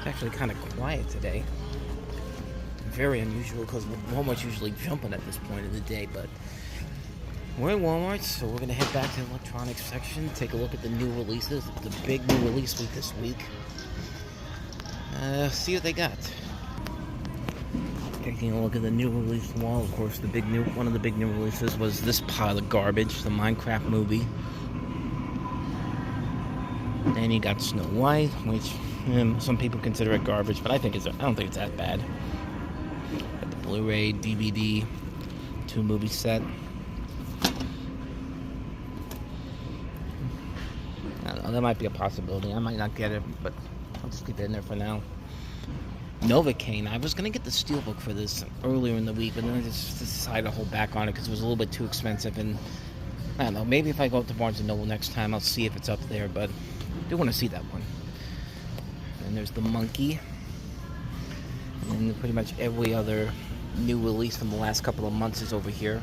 Actually kind of quiet today. Very unusual because Walmart's usually jumping at this point of the day, but we're in Walmart, so we're going to head back to the electronics section, take a look at the new releases. It's a big new release week this week. See what they got. Taking a look at the new release wall, of course, one of the big new releases was this pile of garbage, the Minecraft movie. Then you got Snow White, which some people consider it garbage, but I don't think it's that bad. Got the Blu-ray, DVD, 2-movie set. I don't know, that might be a possibility. I might not get it, but I'll just keep it in there for now. Novocaine. I was going to get the Steelbook for this earlier in the week, but then I just decided to hold back on it because it was a little bit too expensive. And I don't know, maybe if I go up to Barnes & Noble next time, I'll see if it's up there, but I do want to see that one. And there's the Monkey. And then pretty much every other new release from the last couple of months is over here.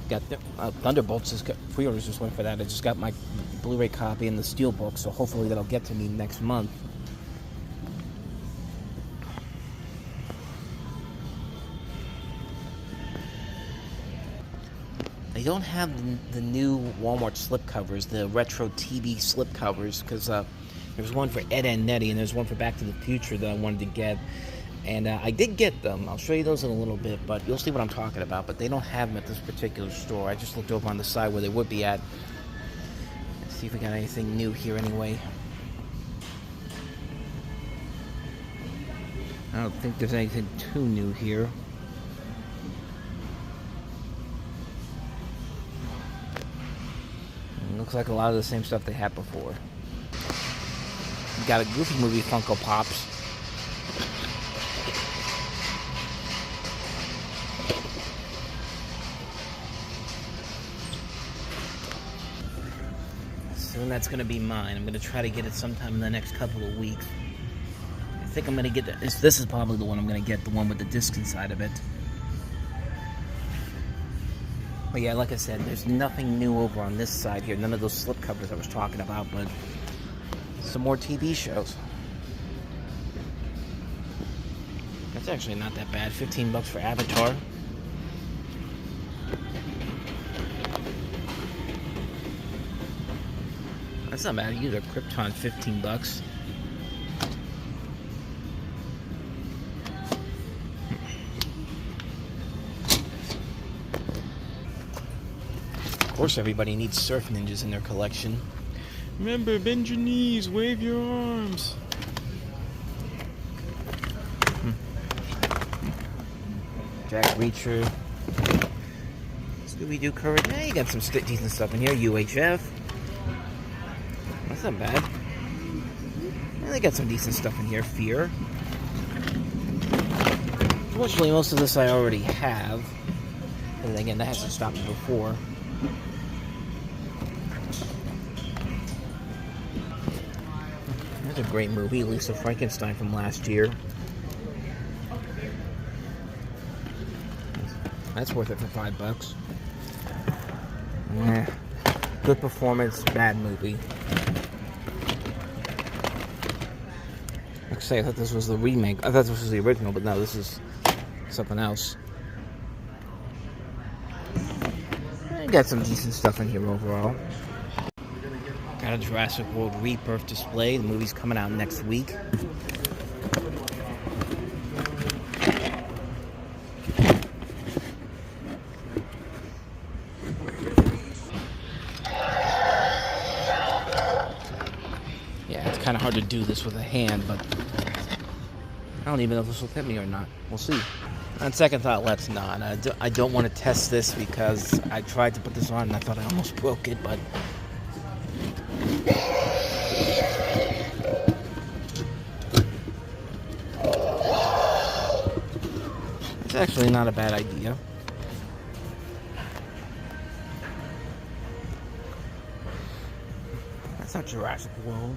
Got Thunderbolts. Pre-orders just went for that. I just got my Blu-ray copy and the Steelbook, so hopefully that'll get to me next month. They don't have the new Walmart slipcovers, the retro TV slipcovers, because there's one for Ed and Nettie, and there's one for Back to the Future that I wanted to get. And I did get them. I'll show you those in a little bit, but you'll see what I'm talking about. But they don't have them at this particular store. I just looked over on the side where they would be at. Let's see if we got anything new here anyway. I don't think there's anything too new here. It looks like a lot of the same stuff they had before. We got a Goofy Movie Funko Pops. And that's going to be mine. I'm going to try to get it sometime in the next couple of weeks. I think I'm going to get this. This is probably the one I'm going to get, the one with the disc inside of it. But yeah, like I said, there's nothing new over on this side here. None of those slipcovers I was talking about, but some more TV shows. That's actually not that bad. $15 for Avatar. That's not bad either. Krypton, $15. Of course, everybody needs Surf Ninjas in their collection. Remember, bend your knees, wave your arms. Jack Reacher. Scooby-Doo Courage. Yeah, you got some decent stuff in here. UHF. That's not bad. Yeah, they got some decent stuff in here. Fear. Unfortunately, most of this I already have. And again, that hasn't stopped me before. That's a great movie, Lisa Frankenstein from last year. That's worth it for $5. Yeah. Good performance, bad movie. Like I say, I thought this was the remake. I thought this was the original, but no, this is something else. I got some decent stuff in here overall. Got a Jurassic World Rebirth display. The movie's coming out next week. Yeah, it's kind of hard to do this with a hand, but I don't even know if this will fit me or not. We'll see. On second thought, let's not. I don't want to test this because I tried to put this on and I thought I almost broke it, but it's actually not a bad idea. That's not Jurassic World.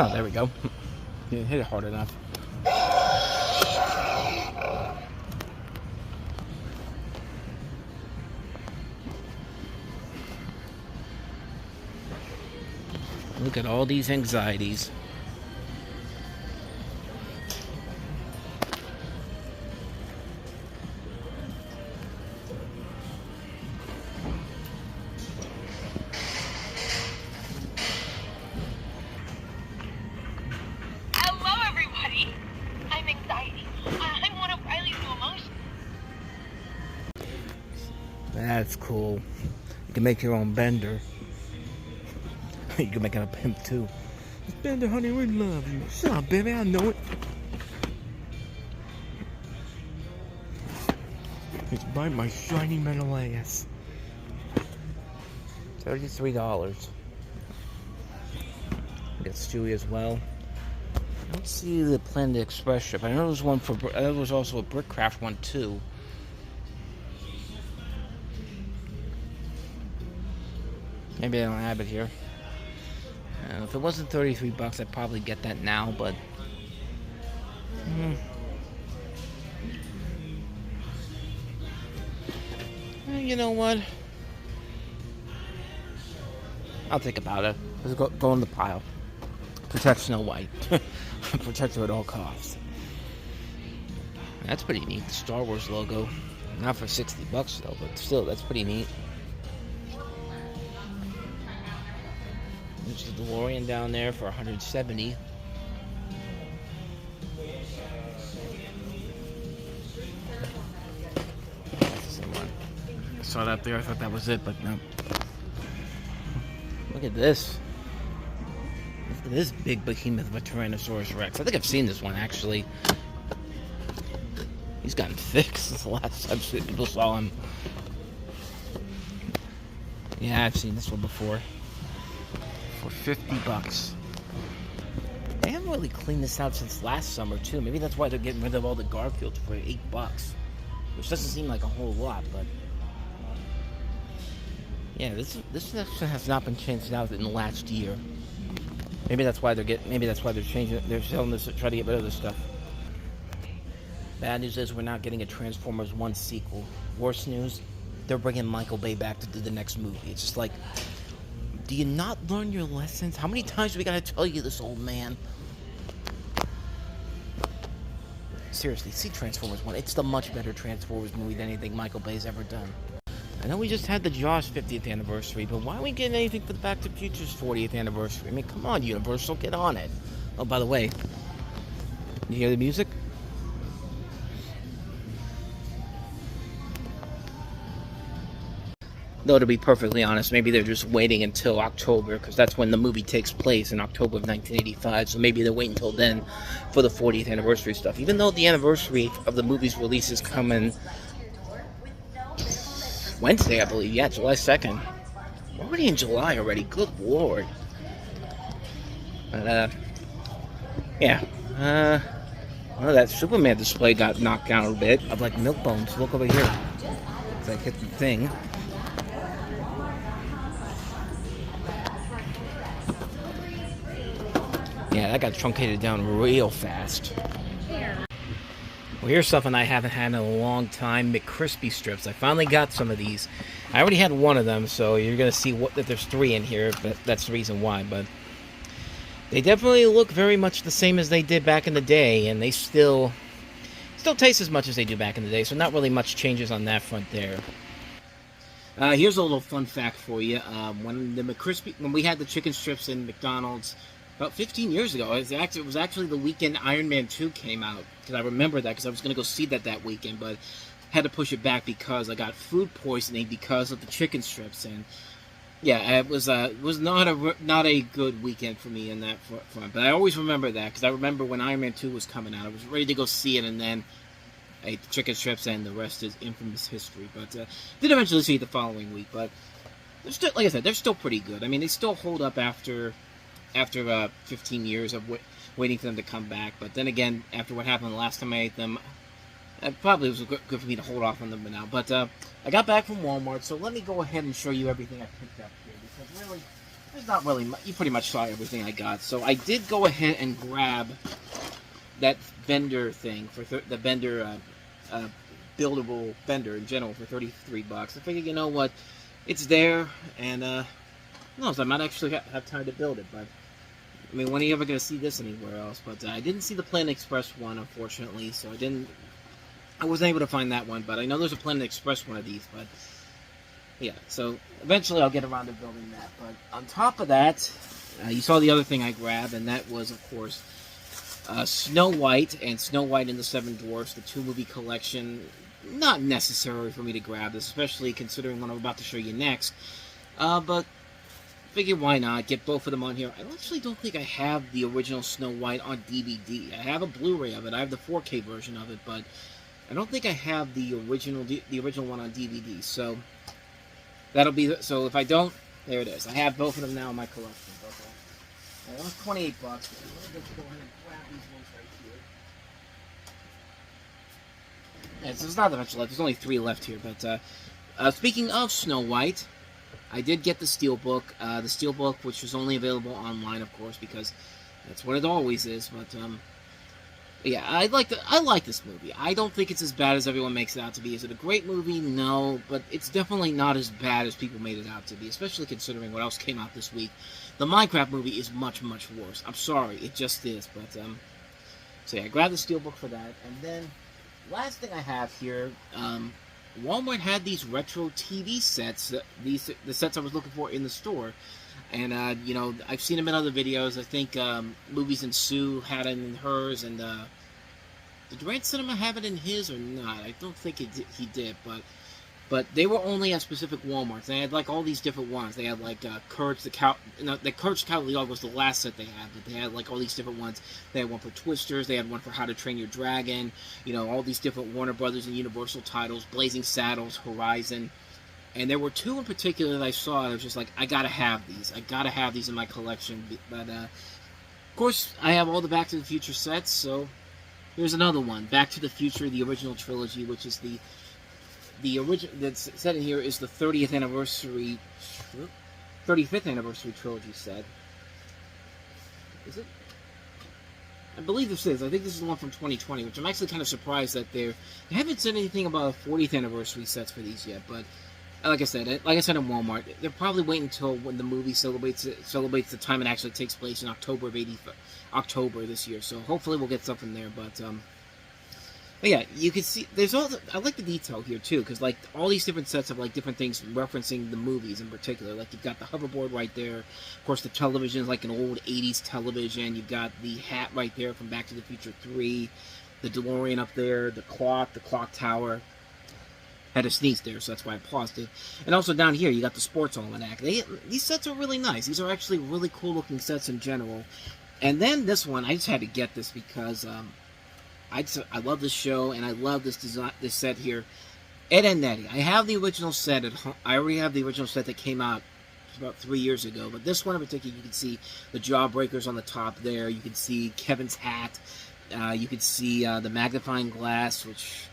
Oh, there we go. Didn't hit it hard enough. Look at all these anxieties. Hello, everybody. I'm anxiety. I'm one of Riley's new emotions. That's cool. You can make your own bender. You can make it a pimp too. Bender, honey, we love you. Shut up, baby, I know it. It's by my shiny metal ass. $33. Got Stewie as well. I don't see the Planet Express ship. I know there was one for. There was also a Brickcraft one too. Maybe I don't have it here. If it wasn't $33, I'd probably get that now, but you know what? I'll think about it. Let's go in the pile. Protect Snow White. Protect her at all costs. That's pretty neat. The Star Wars logo. Not for $60 though, but still, that's pretty neat. There's the DeLorean down there for $170. That's the same one. I saw that there. I thought that was it, but no. Look at this. Look at this big behemoth of a Tyrannosaurus Rex. I think I've seen this one actually. He's gotten thick since the last time people saw him. Yeah, I've seen this one before. For $50. They haven't really cleaned this out since last summer too. Maybe that's why they're getting rid of all the Garfields for $8, which doesn't seem like a whole lot, but yeah, this has not been changed out in the last year. Maybe that's why they're changing it. They're selling this to try to get rid of this stuff. Bad news is we're not getting a Transformers 1 sequel. Worse news, they're bringing Michael Bay back to do the next movie. It's just like, do you not learn your lessons? How many times do we gotta tell you this, old man? Seriously, see Transformers 1. It's the much better Transformers movie than anything Michael Bay's ever done. I know we just had the Jaws 50th anniversary, but why aren't we getting anything for the Back to the Future's 40th anniversary? I mean, come on, Universal, get on it. Oh, by the way, you hear the music? Though, to be perfectly honest, maybe they're just waiting until October, because that's when the movie takes place, in October of 1985, so maybe they're waiting until then for the 40th anniversary stuff. Even though the anniversary of the movie's release is coming Wednesday, I believe. Yeah, July 2nd. We're already in July already. Good lord. But, yeah. Well, that Superman display got knocked down a bit. Of, like, milk bones. Look over here. As I hit the thing. Yeah, that got truncated down real fast. Well, here's something I haven't had in a long time. McCrispy strips. I finally got some of these. I already had one of them, so you're going to see that there's 3 in here. But that's the reason why. But they definitely look very much the same as they did back in the day. And they still taste as much as they do back in the day. So not really much changes on that front there. Here's a little fun fact for you. When we had the chicken strips in McDonald's about 15 years ago, it was actually the weekend Iron Man 2 came out. Because I remember that, because I was going to go see that weekend, but had to push it back because I got food poisoning because of the chicken strips. And yeah, it was not a good weekend for me in that front. But I always remember that, because I remember when Iron Man 2 was coming out, I was ready to go see it, and then I ate the chicken strips, and the rest is infamous history. But did eventually see it the following week. But they're still, like I said, they're still pretty good. I mean, they still hold up after 15 years of waiting for them to come back. But then again, after what happened the last time I ate them, it probably was good for me to hold off on them now. But I got back from Walmart, so let me go ahead and show you everything I picked up here. Because really, there's not really much. You pretty much saw everything I got. So I did go ahead and grab that Bender thing for the Bender buildable Bender in general for $33. I figured, you know what, it's there, and who knows, I might actually have time to build it. But I mean, when are you ever going to see this anywhere else? But I didn't see the Planet Express one, unfortunately, so I wasn't able to find that one. But I know there's a Planet Express one of these. But yeah, so eventually I'll get around to building that. But on top of that, you saw the other thing I grabbed, and that was, of course, Snow White and Snow White and the Seven Dwarfs, the 2-movie collection. Not necessary for me to grab this, especially considering what I'm about to show you next. But figured why not, get both of them on here. I actually don't think I have the original Snow White on DVD. I have a Blu-ray of it. I have the 4K version of it, but I don't think I have the original one on DVD. So that'll be so. If I don't, there it is. I have both of them now in my collection. Okay. That was $28. Let me just go ahead and grab these ones right here. Yeah, so there's not that much left. There's only 3 left here. But speaking of Snow White, I did get the Steelbook. The Steelbook, which was only available online, of course, because that's what it always is. But yeah, I like this movie. I don't think it's as bad as everyone makes it out to be. Is it a great movie? No, but it's definitely not as bad as people made it out to be, especially considering what else came out this week. The Minecraft movie is much, much worse. I'm sorry, it just is. But so yeah, I grabbed the Steelbook for that, and then last thing I have here. Walmart had these retro TV sets, the sets I was looking for in the store, and you know, I've seen them in other videos. I think Movies and Sue had it in hers, and did Rant Cinema have it in his or not? I don't think he did, but they were only at specific Walmarts. They had like all these different ones. They had like Courage the Cow. No, the Courage the Cowardly Dog was the last set they had, but they had like all these different ones. They had one for Twisters. They had one for How to Train Your Dragon. You know, all these different Warner Brothers and Universal titles. Blazing Saddles, Horizon, and there were 2 in particular that I saw. And I was just like, I gotta have these. I gotta have these in my collection. But of course, I have all the Back to the Future sets. So here's another one, Back to the Future, the original trilogy, which is the original that's set in here is the 35th anniversary trilogy set. Is it? I believe this is. I think this is the one from 2020, which I'm actually kind of surprised that they haven't said anything about 40th anniversary sets for these yet. But like I said in Walmart, they're probably waiting until when the movie celebrates the time it actually takes place in October this year. So hopefully we'll get something there. But yeah, you can see there's I like the detail here too, because like all these different sets have like different things referencing the movies in particular. Like you've got the hoverboard right there, of course the television is like an old 80s television. You've got the hat right there from Back to the Future 3, the DeLorean up there, the clock tower. Had to sneeze there, so that's why I paused it. And also down here, you got the sports almanac. These sets are really nice. These are actually really cool looking sets in general. And then this one, I just had to get this because I love this show, and I love this set here. Ed and Nettie. I have the original set at home. I already have the original set that came out about 3 years ago. But this one in particular, you can see the Jawbreakers on the top there. You can see Kevin's hat. You can see the magnifying glass, which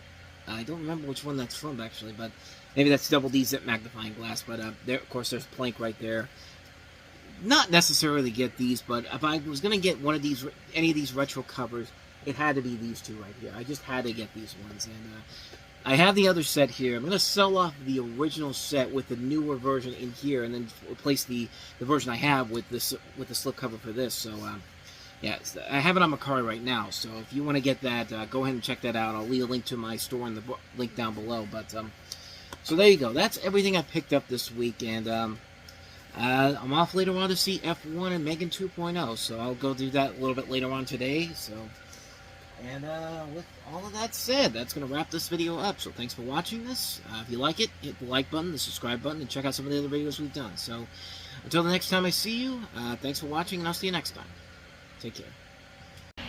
I don't remember which one that's from, actually. But maybe that's Double D Zip magnifying glass. But there, of course, there's Plank right there. Not necessarily get these, but if I was going to get any of these retro covers, it had to be these 2 right here. I just had to get these ones. And I have the other set here. I'm going to sell off the original set with the newer version in here, and then replace the version I have with the slipcover for this. So, yeah, I have it on Mercari right now. So if you want to get that, go ahead and check that out. I'll leave a link to my store in the link down below. But so there you go. That's everything I picked up this week. And I'm off later on to see F1 and Megan 2.0. So I'll go do that a little bit later on today. So. And with all of that said, that's going to wrap this video up. So thanks for watching this. If you like it, hit the like button, the subscribe button, and check out some of the other videos we've done. So until the next time I see you, thanks for watching, and I'll see you next time. Take care.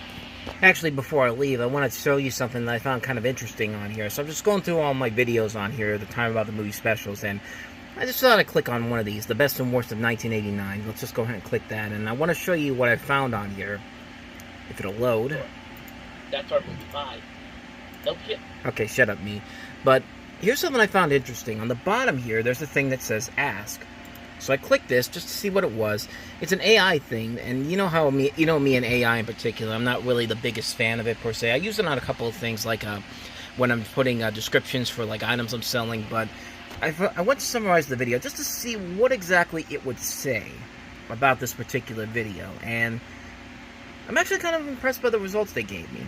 Actually, before I leave, I want to show you something that I found kind of interesting on here. So I'm just going through all my videos on here, the Time About the Movie specials, and I just thought I'd click on one of these, the Best and Worst of 1989. Let's just go ahead and click that, and I want to show you what I found on here, if it'll load. That's our movie 5. Nope, shit. Okay, shut up, me. But here's something I found interesting. On the bottom here, there's a thing that says Ask. So I clicked this just to see what it was. It's an AI thing, and you know me and AI in particular. I'm not really the biggest fan of it per se. I use it on a couple of things, like when I'm putting descriptions for like items I'm selling. But I went to summarize the video just to see what exactly it would say about this particular video, and I'm actually kind of impressed by the results they gave me.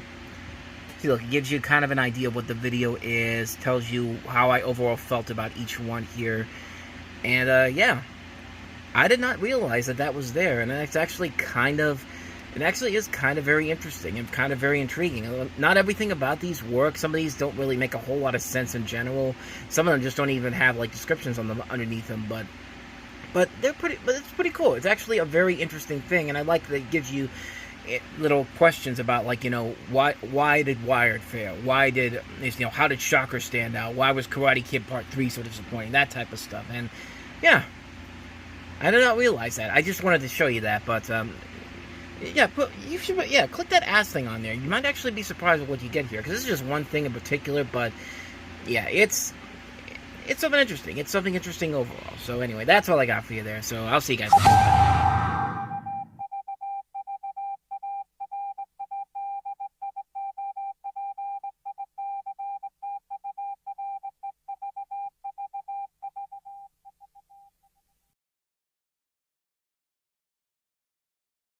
See, look, it gives you kind of an idea of what the video is, tells you how I overall felt about each one here, and yeah, I did not realize that was there, and it actually is kind of very interesting and kind of very intriguing. Not everything about these works. Some of these don't really make a whole lot of sense in general. Some of them just don't even have like descriptions on them underneath them, but it's pretty cool. It's actually a very interesting thing, and I like that it gives you little questions about, like, you know, why did Wired fail? Why did, you know, how did Shocker stand out? Why was Karate Kid Part 3 so disappointing? That type of stuff. And yeah, I did not realize that. I just wanted to show you that, but yeah, click that ass thing on there. You might actually be surprised with what you get here, because this is just one thing in particular, but yeah, it's something interesting. It's something interesting overall. So anyway, that's all I got for you there. So I'll see you guys next time.